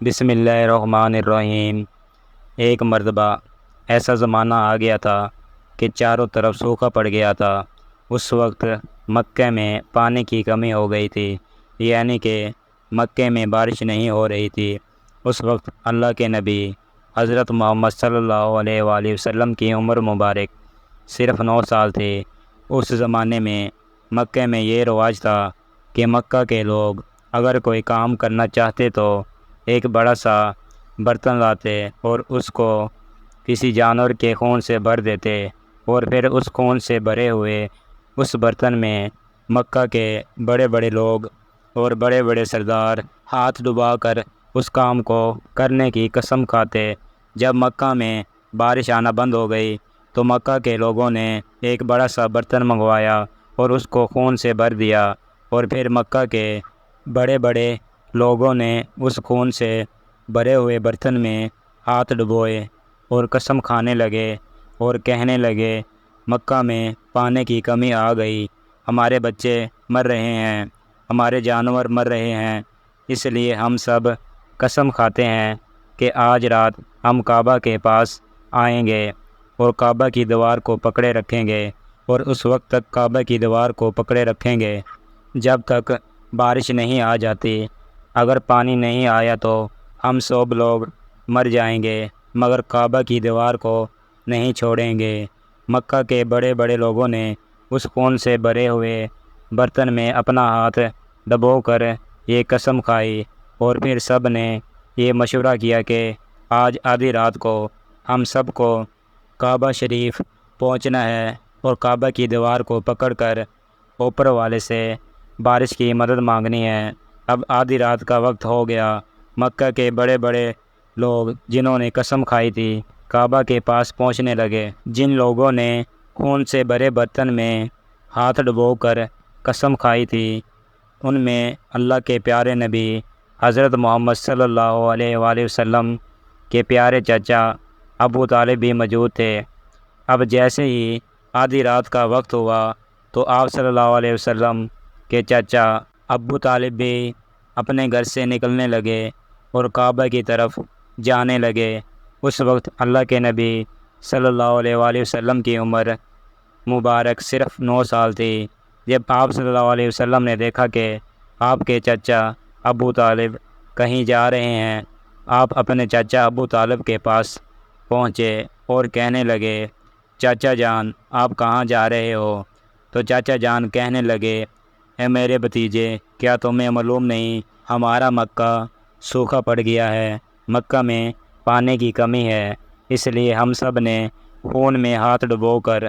بسم اللہ الرحمن الرحیم۔ ایک مرتبہ ایسا زمانہ آ گیا تھا کہ چاروں طرف سوکھا پڑ گیا تھا۔ اس وقت مکہ میں پانی کی کمی ہو گئی تھی، یعنی کہ مکہ میں بارش نہیں ہو رہی تھی۔ اس وقت اللہ کے نبی حضرت محمد صلی اللہ علیہ وآلہ وسلم کی عمر مبارک صرف 9 سال تھی۔ اس زمانے میں مکہ میں یہ رواج تھا کہ مکہ کے لوگ اگر کوئی کام کرنا چاہتے تو ایک بڑا سا برتن لاتے اور اس کو کسی جانور کے خون سے بھر دیتے، اور پھر اس خون سے بھرے ہوئے اس برتن میں مکہ کے بڑے بڑے لوگ اور بڑے بڑے سردار ہاتھ ڈبا کر اس کام کو کرنے کی قسم کھاتے۔ جب مکہ میں بارش آنا بند ہو گئی تو مکہ کے لوگوں نے ایک بڑا سا برتن منگوایا اور اس کو خون سے بھر دیا، اور پھر مکہ کے بڑے بڑے لوگوں نے اس خون سے بھرے ہوئے برتن میں ہاتھ ڈبوئے اور قسم کھانے لگے اور کہنے لگے، مکہ میں پانی کی کمی آ گئی، ہمارے بچے مر رہے ہیں، ہمارے جانور مر رہے ہیں، اس لیے ہم سب قسم کھاتے ہیں کہ آج رات ہم کعبہ کے پاس آئیں گے اور کعبہ کی دیوار کو پکڑے رکھیں گے، اور اس وقت تک کعبہ کی دیوار کو پکڑے رکھیں گے جب تک بارش نہیں آ جاتی۔ اگر پانی نہیں آیا تو ہم سب لوگ مر جائیں گے، مگر کعبہ کی دیوار کو نہیں چھوڑیں گے۔ مکہ کے بڑے بڑے لوگوں نے اس خون سے بھرے ہوئے برتن میں اپنا ہاتھ ڈبو کر یہ قسم کھائی، اور پھر سب نے یہ مشورہ کیا کہ آج آدھی رات کو ہم سب کو کعبہ شریف پہنچنا ہے اور کعبہ کی دیوار کو پکڑ کر اوپر والے سے بارش کی مدد مانگنی ہے۔ اب آدھی رات کا وقت ہو گیا۔ مکہ کے بڑے بڑے لوگ جنہوں نے قسم کھائی تھی کعبہ کے پاس پہنچنے لگے۔ جن لوگوں نے خون سے بھرے برتن میں ہاتھ ڈبو کر قسم کھائی تھی ان میں اللہ کے پیارے نبی حضرت محمد صلی اللہ علیہ وآلہ وسلم کے پیارے چچا ابو طالب بھی موجود تھے۔ اب جیسے ہی آدھی رات کا وقت ہوا تو آپ صلی اللہ علیہ وسلم کے چچا ابو طالب بھی اپنے گھر سے نکلنے لگے اور کعبہ کی طرف جانے لگے۔ اس وقت اللہ کے نبی صلی اللہ علیہ وآلہ وسلم کی عمر مبارک صرف 9 سال تھی۔ جب آپ صلی اللہ علیہ وسلم نے دیکھا کہ آپ کے چچا ابو طالب کہیں جا رہے ہیں، آپ اپنے چچا ابو طالب کے پاس پہنچے اور کہنے لگے، چاچا جان آپ کہاں جا رہے ہو؟ تو چاچا جان کہنے لگے، اے میرے بھتیجے، کیا تمہیں معلوم نہیں ہمارا مکہ سوکھا پڑ گیا ہے، مکہ میں پانی کی کمی ہے، اس لیے ہم سب نے خون میں ہاتھ ڈبو کر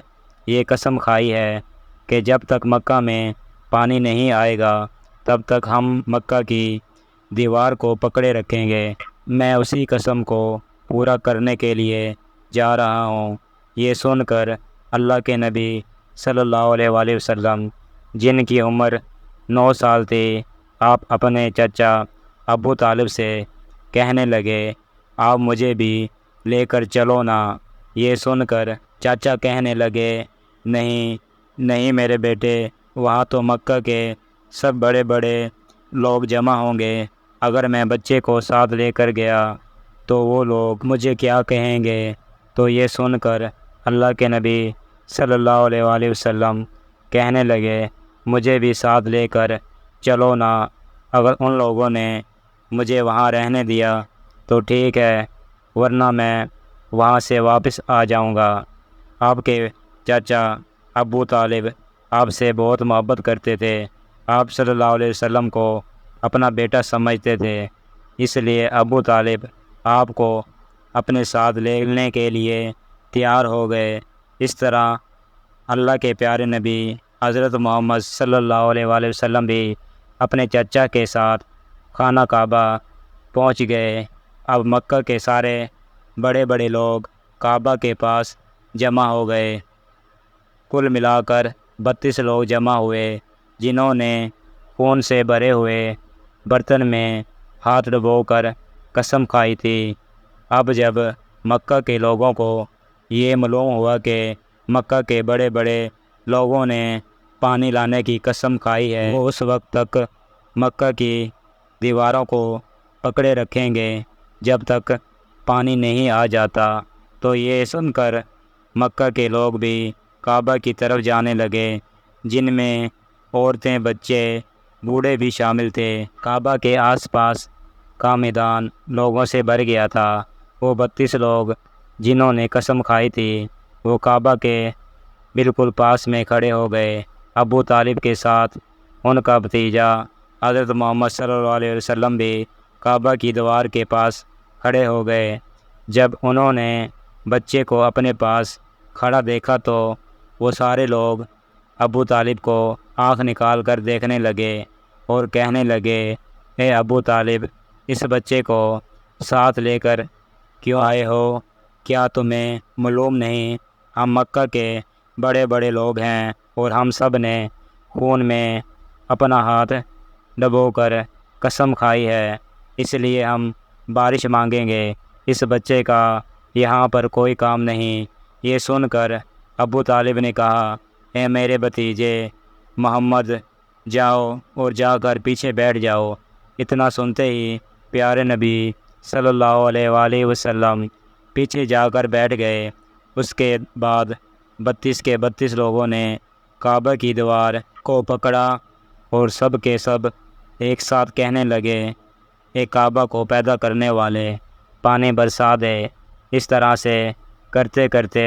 یہ قسم کھائی ہے کہ جب تک مکہ میں پانی نہیں آئے گا تب تک ہم مکہ کی دیوار کو پکڑے رکھیں گے۔ میں اسی قسم کو پورا کرنے کے لیے جا رہا ہوں۔ یہ سن کر اللہ کے نبی صلی اللہ علیہ وآلہ وسلم جن کی عمر 9 سال تھی، آپ اپنے چچا ابو طالب سے کہنے لگے، آپ مجھے بھی لے کر چلو نا۔ یہ سن کر چاچا کہنے لگے، نہیں نہیں میرے بیٹے، وہاں تو مکہ کے سب بڑے بڑے لوگ جمع ہوں گے، اگر میں بچے کو ساتھ لے کر گیا تو وہ لوگ مجھے کیا کہیں گے؟ تو یہ سن کر اللہ کے نبی صلی اللہ علیہ وآلہ وسلم کہنے لگے، مجھے بھی ساتھ لے کر چلو نا، اگر ان لوگوں نے مجھے وہاں رہنے دیا تو ٹھیک ہے، ورنہ میں وہاں سے واپس آ جاؤں گا۔ آپ کے چچا ابو طالب آپ سے بہت محبت کرتے تھے، آپ صلی اللہ علیہ وسلم کو اپنا بیٹا سمجھتے تھے، اس لیے ابو طالب آپ کو اپنے ساتھ لینے کے لیے تیار ہو گئے۔ اس طرح اللہ کے پیارے نبی حضرت محمد صلی اللہ علیہ وآلہ وسلم بھی اپنے چچا کے ساتھ خانہ کعبہ پہنچ گئے۔ اب مکہ کے سارے بڑے بڑے لوگ کعبہ کے پاس جمع ہو گئے۔ کل ملا کر 32 لوگ جمع ہوئے جنہوں نے خون سے بھرے ہوئے برتن میں ہاتھ ڈبو کر قسم کھائی تھی۔ اب جب مکہ کے لوگوں کو یہ معلوم ہوا کہ مکہ کے بڑے بڑے لوگوں نے پانی لانے کی قسم کھائی ہے، وہ اس وقت تک مکہ کی دیواروں کو پکڑے رکھیں گے جب تک پانی نہیں آ جاتا۔ تو یہ سن کر مکہ کے لوگ بھی کعبہ کی طرف جانے لگے، جن میں عورتیں، بچے، بوڑھے بھی شامل تھے۔ کعبہ کے آس پاس کا میدان لوگوں سے بھر گیا تھا۔ وہ 32 لوگ جنہوں نے قسم کھائی تھی وہ کعبہ کے بالکل پاس میں کھڑے ہو گئے۔ ابو طالب کے ساتھ ان کا بھتیجا حضرت محمد صلی اللہ علیہ وسلم بھی کعبہ کی دیوار کے پاس کھڑے ہو گئے۔ جب انہوں نے بچے کو اپنے پاس کھڑا دیکھا تو وہ سارے لوگ ابو طالب کو آنکھ نکال کر دیکھنے لگے اور کہنے لگے، اے ابو طالب، اس بچے کو ساتھ لے کر کیوں آئے ہو؟ کیا تمہیں معلوم نہیں ہم مکہ کے بڑے بڑے لوگ ہیں اور ہم سب نے خون میں اپنا ہاتھ ڈبو کر قسم کھائی ہے، اس لیے ہم بارش مانگیں گے، اس بچے کا یہاں پر کوئی کام نہیں۔ یہ سن کر ابو طالب نے کہا، اے میرے بھتیجے محمد، جاؤ اور جا کر پیچھے بیٹھ جاؤ۔ اتنا سنتے ہی پیارے نبی صلی اللہ علیہ وآلہ وسلم پیچھے جا کر بیٹھ گئے۔ اس کے بعد 32 کے 32 لوگوں نے کعبہ کی دیوار کو پکڑا اور سب کے سب ایک ساتھ کہنے لگے، اے کعبہ کو پیدا کرنے والے، پانی برسا دے۔ اس طرح سے کرتے کرتے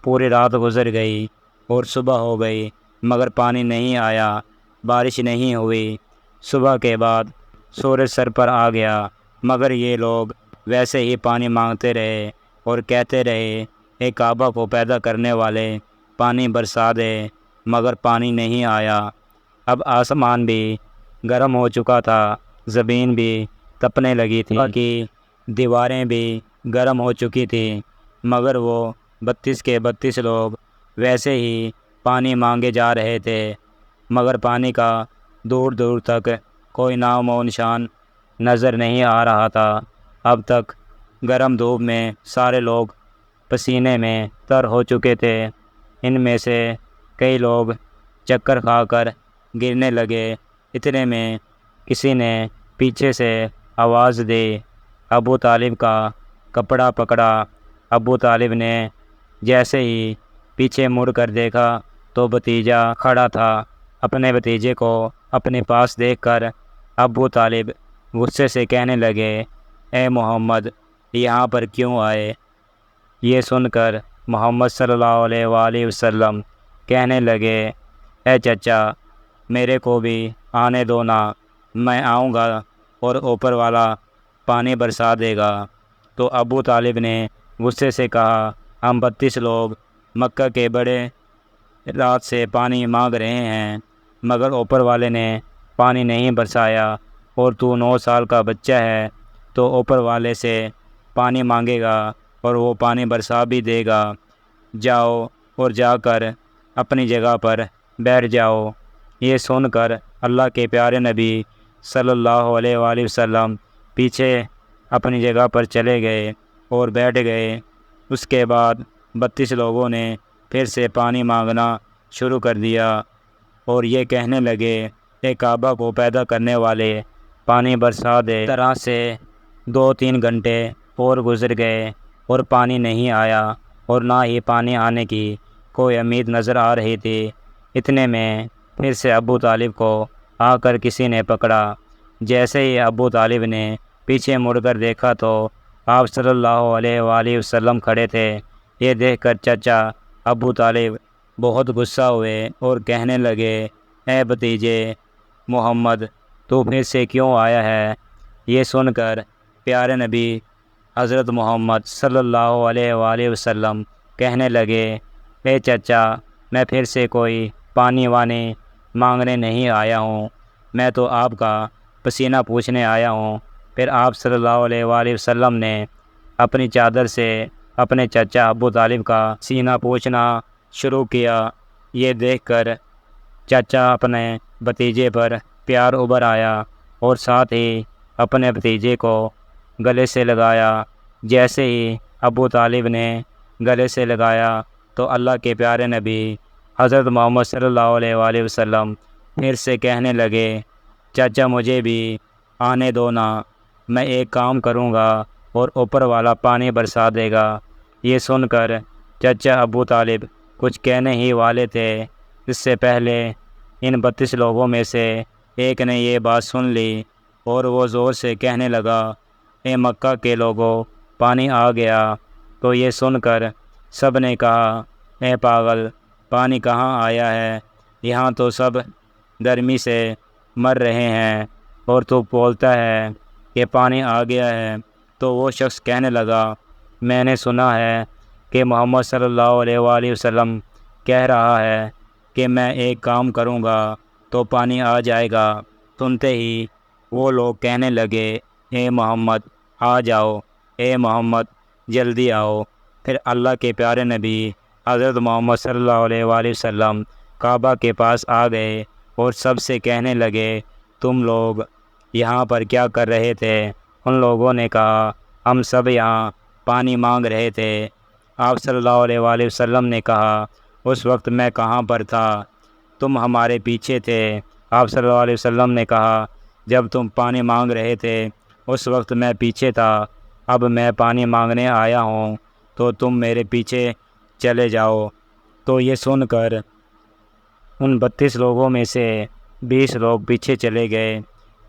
پوری رات گزر گئی اور صبح ہو گئی مگر پانی نہیں آیا، بارش نہیں ہوئی۔ صبح کے بعد سورج سر پر آ گیا مگر یہ لوگ ویسے ہی پانی مانگتے رہے اور کہتے رہے، اے کعبہ کو پیدا کرنے والے، پانی برسا دے، مگر پانی نہیں آیا۔ اب آسمان بھی گرم ہو چکا تھا، زمین بھی تپنے لگی تھی، کی دیواریں بھی گرم ہو چکی تھیں، مگر وہ 32 کے 32 لوگ ویسے ہی پانی مانگے جا رہے تھے، مگر پانی کا دور دور تک کوئی نام و نشان نظر نہیں آ رہا تھا۔ اب تک گرم دھوپ میں سارے لوگ پسینے میں تر ہو چکے تھے۔ ان میں سے کئی لوگ چکر کھا کر گرنے لگے۔ اتنے میں کسی نے پیچھے سے آواز دی، ابو طالب کا کپڑا پکڑا۔ ابو طالب نے جیسے ہی پیچھے مڑ کر دیکھا تو بھتیجا کھڑا تھا۔ اپنے بھتیجے کو اپنے پاس دیکھ کر ابو طالب غصے سے کہنے لگے، اے محمد، یہاں پر کیوں آئے؟ یہ سن کر محمد صلی اللہ علیہ وآلہ وسلم کہنے لگے، اے چچا، میرے کو بھی آنے دو نا، میں آؤں گا اور اوپر والا پانی برسا دے گا۔ تو ابو طالب نے غصے سے کہا، ہم 32 لوگ مکہ کے بڑے رات سے پانی مانگ رہے ہیں مگر اوپر والے نے پانی نہیں برسایا، اور تو 9 سال کا بچہ ہے تو اوپر والے سے پانی مانگے گا اور وہ پانی برسا بھی دے گا۔ جاؤ اور جا کر اپنی جگہ پر بیٹھ جاؤ۔ یہ سن کر اللہ کے پیارے نبی صلی اللہ علیہ وآلہ وسلم پیچھے اپنی جگہ پر چلے گئے اور بیٹھ گئے۔ اس کے بعد 32 لوگوں نے پھر سے پانی مانگنا شروع کر دیا اور یہ کہنے لگے، اے کعبہ کو پیدا کرنے والے، پانی برسا دے۔ اس طرح سے 2-3 گھنٹے اور گزر گئے اور پانی نہیں آیا اور نہ ہی پانی آنے کی کوئی امید نظر آ رہی تھی۔ اتنے میں پھر سے ابو طالب کو آ کر کسی نے پکڑا۔ جیسے ہی ابو طالب نے پیچھے مڑ کر دیکھا تو آپ صلی اللہ علیہ وآلہ وسلم کھڑے تھے۔ یہ دیکھ کر چچا ابو طالب بہت غصہ ہوئے اور کہنے لگے، اے بھتیجے محمد، تو پھر سے کیوں آیا ہے؟ یہ سن کر پیارے نبی حضرت محمد صلی اللہ علیہ وآلہ وسلم کہنے لگے، اے چچا، میں پھر سے کوئی پانی وانی مانگنے نہیں آیا ہوں، میں تو آپ کا پسینہ پوچھنے آیا ہوں۔ پھر آپ صلی اللہ علیہ وآلہ وسلم نے اپنی چادر سے اپنے چچا ابو طالب کا سینہ پوچھنا شروع کیا۔ یہ دیکھ کر چچا اپنے بھتیجے پر پیار ابھر آیا اور ساتھ ہی اپنے بھتیجے کو گلے سے لگایا۔ جیسے ہی ابو طالب نے گلے سے لگایا تو اللہ کے پیارے نبی حضرت محمد صلی اللہ علیہ وآلہ وسلم پھر سے کہنے لگے، چچا مجھے بھی آنے دو نا، میں ایک کام کروں گا اور اوپر والا پانی برسا دے گا۔ یہ سن کر چچا ابو طالب کچھ کہنے ہی والے تھے، اس سے پہلے ان 32 لوگوں میں سے ایک نے یہ بات سن لی اور وہ زور سے کہنے لگا، اے مکہ کے لوگوں، پانی آ گیا۔ تو یہ سن کر سب نے کہا، اے پاگل، پانی کہاں آیا ہے؟ یہاں تو سب گرمی سے مر رہے ہیں اور تو بولتا ہے کہ پانی آ گیا ہے۔ تو وہ شخص کہنے لگا، میں نے سنا ہے کہ محمد صلی اللہ علیہ وآلہ وسلم کہہ رہا ہے کہ میں ایک کام کروں گا تو پانی آ جائے گا۔ سنتے ہی وہ لوگ کہنے لگے، اے محمد آ جاؤ، اے محمد جلدی آؤ۔ پھر اللہ کے پیارے نبی حضرت محمد صلی اللہ علیہ وآلہ وسلم کعبہ کے پاس آ گئے اور سب سے کہنے لگے، تم لوگ یہاں پر کیا کر رہے تھے؟ ان لوگوں نے کہا، ہم سب یہاں پانی مانگ رہے تھے۔ آپ صلی اللہ علیہ وآلہ وسلم نے کہا، اس وقت میں کہاں پر تھا؟ تم ہمارے پیچھے تھے۔ آپ صلی اللہ علیہ وسلم نے کہا، جب تم پانی مانگ رہے تھے اس وقت میں پیچھے تھا، اب میں پانی مانگنے آیا ہوں تو تم میرے پیچھے چلے جاؤ۔ تو یہ سن کر ان 32 لوگوں میں سے 20 لوگ پیچھے چلے گئے،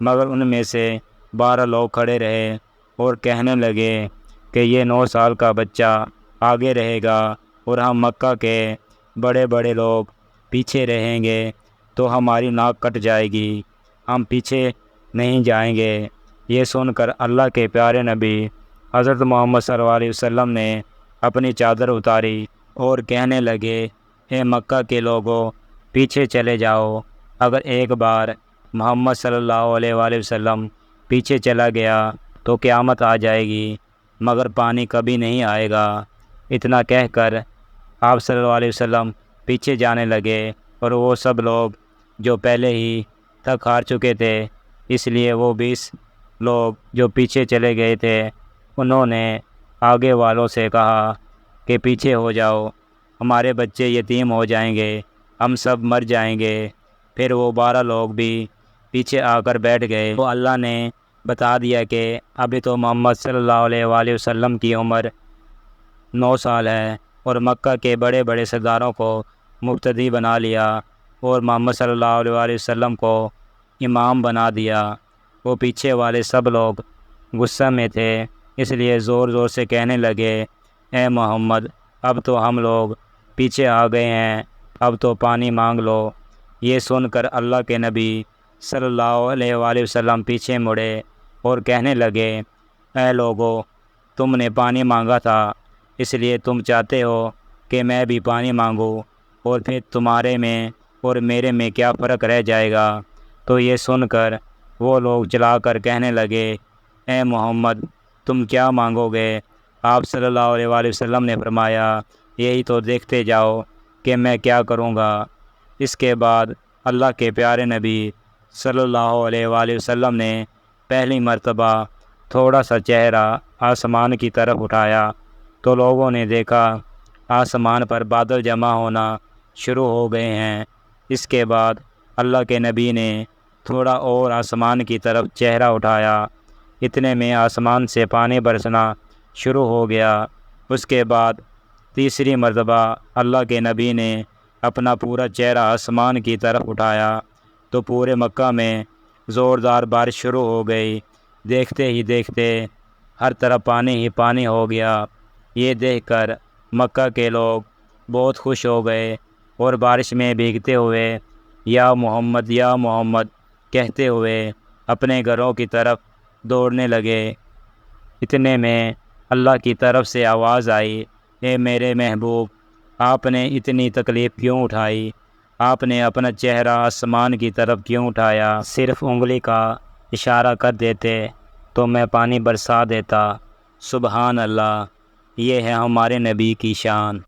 مگر ان میں سے 12 لوگ کھڑے رہے اور کہنے لگے کہ یہ 9 سال کا بچہ آگے رہے گا اور ہم مکہ کے بڑے بڑے لوگ پیچھے رہیں گے تو ہماری ناک کٹ جائے گی، ہم پیچھے نہیں جائیں گے۔ یہ سن کر اللہ کے پیارے نبی حضرت محمد صلی اللہ علیہ وسلم نے اپنی چادر اتاری اور کہنے لگے، اے مکہ کے لوگوں، پیچھے چلے جاؤ۔ اگر ایک بار محمد صلی اللہ علیہ وآلہ وسلم پیچھے چلا گیا تو قیامت آ جائے گی، مگر پانی کبھی نہیں آئے گا۔ اتنا کہہ کر آپ صلی اللہ علیہ وسلم پیچھے جانے لگے اور وہ سب لوگ جو پہلے ہی تھک ہار چکے تھے، اس لیے وہ 20 لوگ جو پیچھے چلے گئے تھے انہوں نے آگے والوں سے کہا کہ پیچھے ہو جاؤ، ہمارے بچے یتیم ہو جائیں گے، ہم سب مر جائیں گے۔ پھر وہ 12 لوگ بھی پیچھے آ کر بیٹھ گئے۔ تو اللہ نے بتا دیا کہ ابھی تو محمد صلی اللہ علیہ وآلہ وسلم کی عمر 9 سال ہے اور مکہ کے بڑے بڑے سرداروں کو مقتدی بنا لیا اور محمد صلی اللہ علیہ وآلہ وسلم کو امام بنا دیا۔ وہ پیچھے والے سب لوگ غصہ میں تھے، اس لیے زور زور سے کہنے لگے، اے محمد، اب تو ہم لوگ پیچھے آ گئے ہیں، اب تو پانی مانگ لو۔ یہ سن کر اللہ کے نبی صلی اللہ علیہ وآلہ وسلم پیچھے مڑے اور کہنے لگے، اے لوگو، تم نے پانی مانگا تھا، اس لیے تم چاہتے ہو کہ میں بھی پانی مانگوں، اور پھر تمہارے میں اور میرے میں کیا فرق رہ جائے گا؟ تو یہ سن کر وہ لوگ چلا کر کہنے لگے، اے محمد، تم کیا مانگو گے؟ آپ صلی اللہ علیہ وآلہ وسلم نے فرمایا، یہی تو دیکھتے جاؤ کہ میں کیا کروں گا۔ اس کے بعد اللہ کے پیارے نبی صلی اللہ علیہ وآلہ وسلم نے پہلی مرتبہ تھوڑا سا چہرہ آسمان کی طرف اٹھایا تو لوگوں نے دیکھا آسمان پر بادل جمع ہونا شروع ہو گئے ہیں۔ اس کے بعد اللہ کے نبی نے تھوڑا اور آسمان کی طرف چہرہ اٹھایا، اتنے میں آسمان سے پانی برسنا شروع ہو گیا۔ اس کے بعد تیسری مرتبہ اللہ کے نبی نے اپنا پورا چہرہ آسمان کی طرف اٹھایا تو پورے مکہ میں زوردار بارش شروع ہو گئی۔ دیکھتے ہی دیکھتے ہر طرف پانی ہی پانی ہو گیا۔ یہ دیکھ کر مکہ کے لوگ بہت خوش ہو گئے اور بارش میں بھیگتے ہوئے یا محمد یا محمد کہتے ہوئے اپنے گھروں کی طرف دوڑنے لگے۔ اتنے میں اللہ کی طرف سے آواز آئی، اے میرے محبوب، آپ نے اتنی تکلیف کیوں اٹھائی؟ آپ نے اپنا چہرہ آسمان کی طرف کیوں اٹھایا؟ صرف انگلی کا اشارہ کر دیتے تو میں پانی برسا دیتا۔ سبحان اللہ، یہ ہے ہمارے نبی کی شان۔